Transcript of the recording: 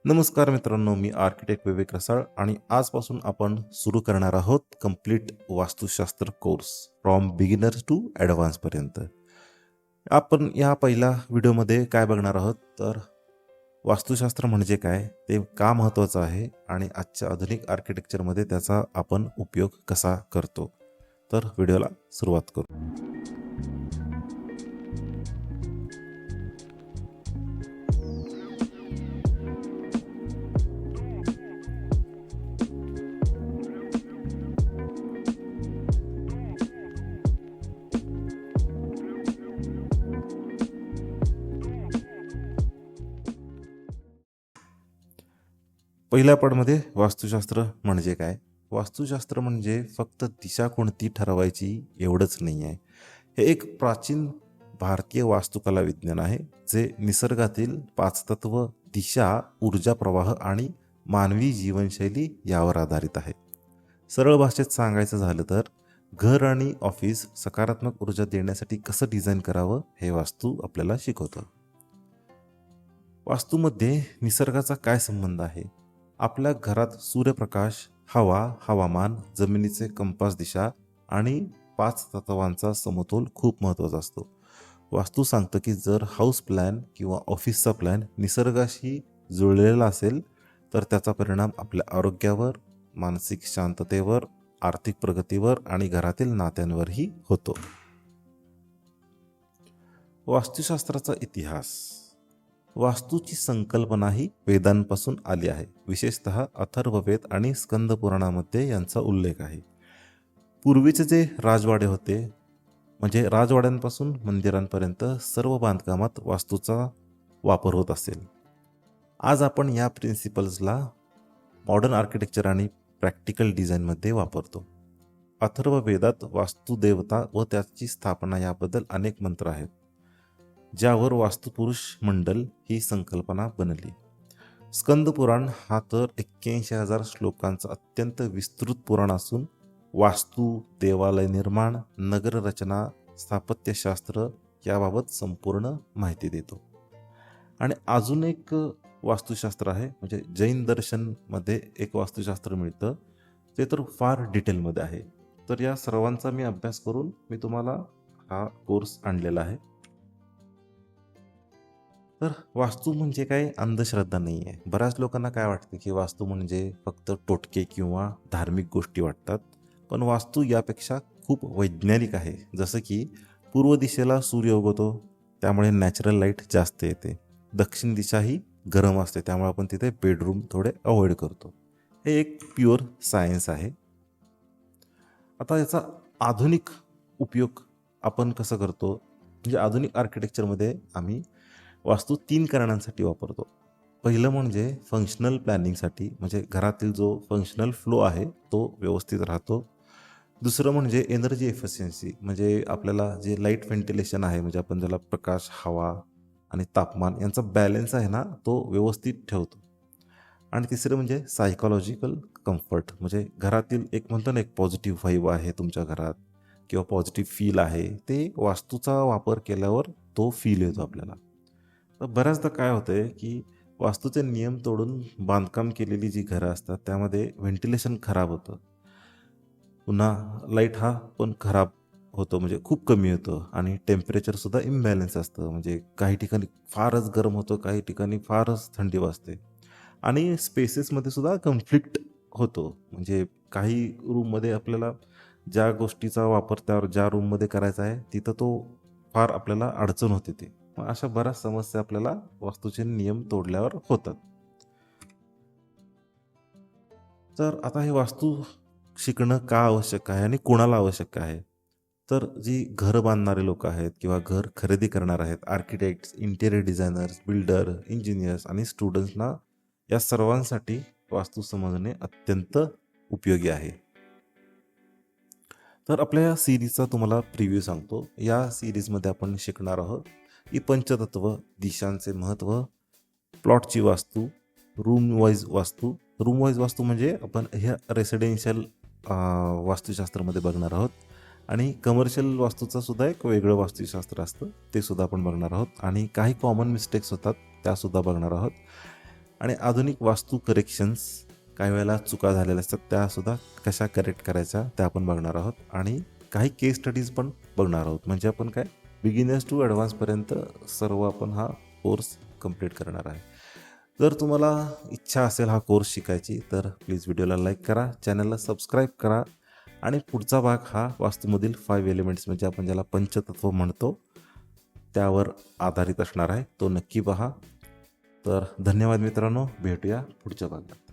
नमस्कार मित्रांनो, मी आर्किटेक्ट विवेक रसाळ आणि आजपासून आपण सुरू करणार आहोत complete Vastushastra course from beginners to ॲडव्हान्सपर्यंत. आपण या पहिल्या व्हिडिओमध्ये काय बघणार आहोत तर वास्तुशास्त्र म्हणजे काय, ते का महत्त्वाचं आहे आणि आजच्या आधुनिक आर्किटेक्चरमध्ये त्याचा आपण उपयोग कसा करतो. तर व्हिडिओला सुरुवात करू. पहिल्या पार्टमध्ये वास्तुशास्त्र म्हणजे काय. वास्तुशास्त्र म्हणजे फक्त दिशा कोणती ठरवायची एवढंच नाही आहे. हे एक प्राचीन भारतीय वास्तुकला विज्ञान आहे, जे निसर्गातील 5 तत्व, दिशा, ऊर्जा प्रवाह आणि मानवी जीवनशैली यावर आधारित आहे. सरळ भाषेत सांगायचं झालं तर घर आणि ऑफिस सकारात्मक ऊर्जा देण्यासाठी कसं डिझाईन करावं हे वास्तू आपल्याला शिकवतं. वास्तूमध्ये निसर्गाचा काय संबंध आहे. आपल्या घरात सूर्यप्रकाश, हवा, हवामान, जमिनीचे कंपास दिशा आणि 5 तत्वांचा समतोल खूप महत्त्वाचा असतो. वास्तू सांगतं की जर हाऊस प्लॅन किंवा ऑफिसचा प्लॅन निसर्गाशी जुळलेला असेल तर त्याचा परिणाम आपल्या आरोग्यावर, मानसिक शांततेवर, आर्थिक प्रगतीवर आणि घरातील नात्यांवरही होतो. वास्तुशास्त्राचा इतिहास. वास्तूची संकल्पना ही वेदांपासून आली आहे. विशेषतः अथर्ववेद आणि स्कंद पुराणामध्ये यांचा उल्लेख आहे. पूर्वीचे जे राजवाडे होते, म्हणजे राजवाड्यांपासून मंदिरांपर्यंत सर्व बांधकामात वास्तूचा वापर होत असेल. आज आपण या प्रिन्सिपल्सला मॉडर्न आर्किटेक्चर आणि प्रॅक्टिकल डिझाईनमध्ये वापरतो. अथर्ववेदात वास्तुदेवता व त्याची स्थापना याबद्दल अनेक मंत्र आहेत, ज्यावर वास्तुपुरुष मंडल ही संकल्पना बनली. स्कंद पुराण हा तर 81,000 श्लोकांचा अत्यंत विस्तृत पुराण असून वास्तू, देवालय निर्माण, नगररचना, स्थापत्यशास्त्र याबाबत संपूर्ण माहिती देतो. आणि अजून एक वास्तुशास्त्र आहे, म्हणजे जैन दर्शनमध्ये एक वास्तुशास्त्र मिळतं, ते तर फार डिटेलमध्ये आहे. तर या सर्वांचा मी अभ्यास करून मी तुम्हाला हा कोर्स आणलेला आहे. तर वास्तू म्हणजे काय अंधश्रद्धा नाही आहे. बऱ्याच लोकांना काय वाटतं की वास्तू म्हणजे फक्त टोटके किंवा धार्मिक गोष्टी वाटतात, पण वास्तू यापेक्षा खूप वैज्ञानिक आहे. जसं की पूर्व दिशेला सूर्य उगवतो, त्यामुळे नॅचरल लाईट जास्त येते. दक्षिण दिशा ही गरम असते, त्यामुळे आपण तिथे बेडरूम थोडे अवॉइड करतो. हे एक प्युअर सायन्स आहे. आता याचा आधुनिक उपयोग आपण कसं करतो, म्हणजे आधुनिक आर्किटेक्चरमध्ये आम्ही वास्तू 3 कारणांसाठी वापरतो. पहिलं म्हणजे फंक्शनल प्लॅनिंगसाठी, म्हणजे घरातील जो फंक्शनल फ्लो आहे तो व्यवस्थित राहतो. दुसरं म्हणजे एनर्जी एफिशियन्सी, म्हणजे आपल्याला जे लाईट व्हेंटिलेशन आहे, म्हणजे आपण ज्याला प्रकाश, हवा आणि तापमान यांचा बॅलन्स आहे ना, तो व्यवस्थित ठेवतो. आणि तिसरं म्हणजे सायकोलॉजिकल कम्फर्ट, म्हणजे घरातील एक म्हणतो ना, एक पॉझिटिव्ह व्हाईब आहे तुमच्या घरात किंवा पॉझिटिव्ह फील आहे, ते वास्तूचा वापर केल्यावर तो फील येतो आपल्याला. तर बऱ्याचदा काय होतं आहे की वास्तूचे नियम तोडून बांधकाम केलेली जी घरं असतात त्यामध्ये व्हेंटिलेशन खराब होतं, पुन्हा लाईट हा पण खराब होतो, म्हणजे खूप कमी होतं आणि टेम्परेचरसुद्धा इम्बॅलन्स असतं. म्हणजे काही ठिकाणी फारच गरम होतं, काही ठिकाणी फारच थंडी वाजते आणि स्पेसेसमध्ये सुद्धा कन्फ्लिक्ट होतो. म्हणजे काही रूममध्ये आपल्याला ज्या गोष्टीचा वापर ज्या रूममध्ये करायचा आहे तिथं तो फार आपल्याला अडचण होते. ते मग अशा बऱ्याच समस्या आपल्याला वास्तूचे नियम तोडल्यावर होतात. तर आता हे वास्तू शिकणं का आवश्यक आहे आणि कोणाला आवश्यक आहे. तर जी घरं बांधणारे लोक आहेत किंवा घर खरेदी करणार आहेत, architects, interior designers, builder, engineers आणि स्टुडंट्सना, या सर्वांसाठी वास्तू समजणे अत्यंत उपयोगी आहे. तर आपल्या या सिरीजचा तुम्हाला प्रिव्ह्यू सांगतो. या सिरीजमध्ये आपण शिकणार आहोत की पंचतत्व, दिशांचे महत्त्व, प्लॉटची वास्तू, रूम वाईज वास्तू. रूम वाईज वास्तू म्हणजे आपण ह्या रेसिडेन्शियल वास्तुशास्त्रामध्ये बघणार आहोत. आणि कमर्शियल वास्तूचं सुद्धा एक वेगळं वास्तुशास्त्र असतं, ते सुद्धा आपण बघणार आहोत. आणि काही कॉमन मिस्टेक्स होतात त्यासुद्धा बघणार आहोत. आणि आधुनिक वास्तू करेक्शन्स, काही वेळेला चुका झालेल्या असतात त्यासुद्धा कशा करेक्ट करायच्या त्या आपण बघणार आहोत आणि काही केस स्टडीज पण बघणार आहोत. म्हणजे आपण काय बिगिनर्स टू ॲडव्हान्सपर्यंत सर्व आपण हा कोर्स कंप्लीट करणार आहे. जर तुम्हाला इच्छा असेल हा कोर्स शिकायची तर प्लीज व्हिडिओला लाईक करा, चॅनलला सबस्क्राईब करा आणि पुढचा भाग हा वास्तूमधील 5 एलिमेंट्स म्हणजे आपण ज्याला पंचतत्व म्हणतो त्यावर आधारित असणार आहे. तो नक्की पहा. तर धन्यवाद मित्रांनो, भेटूया पुढच्या भागात.